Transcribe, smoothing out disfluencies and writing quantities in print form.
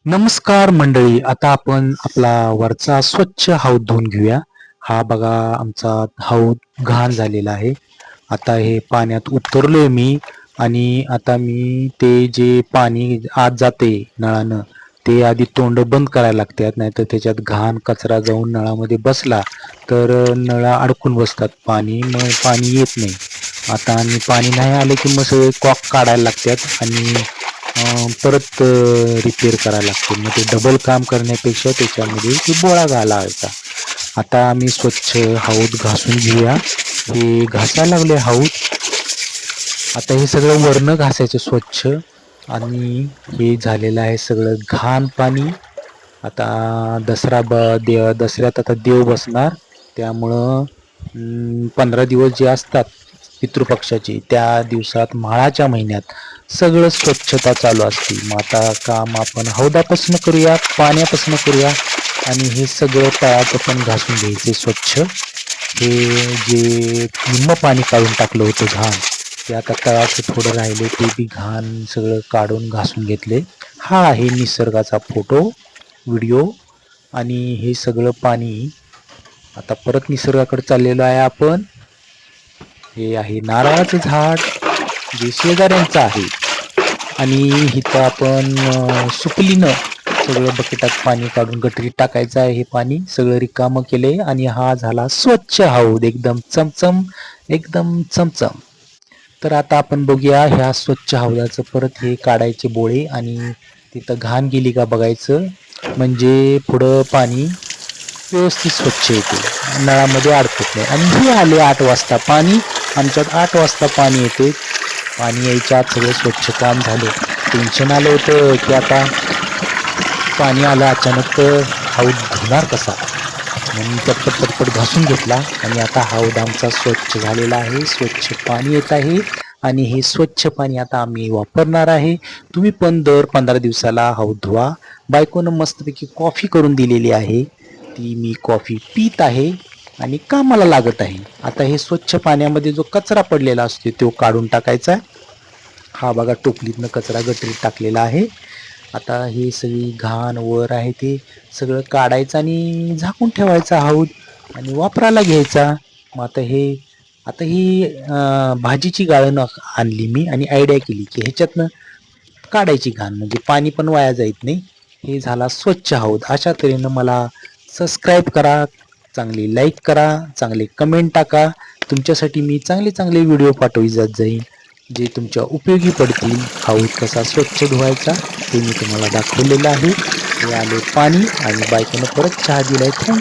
नमस्कार मंडळी. आता आपण आपला वरचा स्वच्छ हौद धुवून घेऊया. हा बघा आमचा हौद घाण झालेला आहे. आता हे पाण्यात उतरलोय मी आणि आता मी ते जे पाणी आत जाते नळानं ते आधी तोंड बंद करायला लागतात, नाहीतर त्याच्यात घाण कचरा जाऊन नळामध्ये बसला तर नळ अडकून बसतात, मग पाणी येत नाही. आता आणि पाणी नाही आलं की मग सगळे कॉक काढायला लागतात आणि परत रिपेअर करायला लागते. मग ते डबल काम करण्यापेक्षा त्याच्यामध्ये ते बोळा घालायचा. आता आम्ही स्वच्छ हौद घासून घेऊया. हे घासायला लागले हौद. आता हे सगळं वरनं घासायचं स्वच्छ. आणि हे झालेलं आहे सगळं घाण पाणी. आता दसऱ्यात आता देव बसणार, त्यामुळं 15 दिवस जे असतात पितृपक्षाचे, त्या दिवसात माळाच्या महिन्यात सगळं स्वच्छता चालू असते. मग आता काम आपण हौदापासून करूया, पाण्यापासून करूया आणि हे सगळं तळाचं पण घासून घ्यायचे स्वच्छ. हे जे निम्म पाणी काढून टाकलं होतं घाण, ते आता तळाचं थोडं राहिले ते बी घाण सगळं काढून घासून घेतले. हा आहे निसर्गाचा फोटो व्हिडिओ. आणि हे सगळं पाणी आता परत निसर्गाकडे चाललेलो आहे आपण. हे आहे नारळाचं झाड जे शेजाऱ्यांचं आहे. आणि इथं आपण सुपलीनं सगळं बकेटात पाणी काढून गटरीत टाकायचं आहे. हे पाणी सगळं रिकामं केलंय आणि हा झाला स्वच्छ हौद, एकदम चमचम, एकदम चमचम. तर आता आपण बघूया ह्या स्वच्छ हौदाचं परत हे काढायचे बोळे आणि तिथं घाण गेली का बघायचं, म्हणजे पुढं पाणी व्यवस्थित स्वच्छ येते, नळामध्ये अडकत नाही. आणि हे आले 8 वाजता पाणी. आमच्यात 8 वाजता पाणी येते. पाणी यायच्या आत सगळं स्वच्छ काम झालं. टेन्शन आलं होतं की आता पाणी आलं अचानक तर हौद धुणार कसा, म्हणून पटपट पटपट घासून घेतला. आणि आता हौद आमचा स्वच्छ झालेला आहे, स्वच्छ पाणी येत आहे. आणि हे स्वच्छ पाणी आता आम्ही वापरणार आहे. तुम्ही पण दर 15 दिवसाला हौद धुवा. बायकोनं मस्तपैकी कॉफी करून दिलेली आहे, ती मी कॉफी पीत आहे आणि कामाला लागत आहे. आता हे स्वच्छ पाण्यामध्ये जो कचरा पडलेला असतो तो काढून टाकायचा. हा बघा टोपलीतनं कचरा गटरीत टाकलेला आहे. आता हे सगळी घाण वर आहे ते सगळं काढायचं आणि झाकून ठेवायचा हौद आणि वापरायला घ्यायचा. मग आता ही भाजीची गाळण आणली मी आणि आयडिया केली की ह्याच्यातनं काढायची घाण, म्हणजे पाणी पण वाया जात नाही. हे झाला स्वच्छ हौद. अशा तऱ्हेनं मला सबस्क्राईब करा, चांगली लाईक करा, चांगले कमेंट टाका. तुमच्यासाठी मी चांगले चांगले व्हिडिओ पाठवत जात जाईन जे तुमच्या उपयोगी पडतील. हौद कसा स्वच्छ धुवायचा ते मी तुम्हाला दाखवलेलं आहे. हे आले पाणी आणि बायकोनं परत चहा दिलाय. थँक्यू.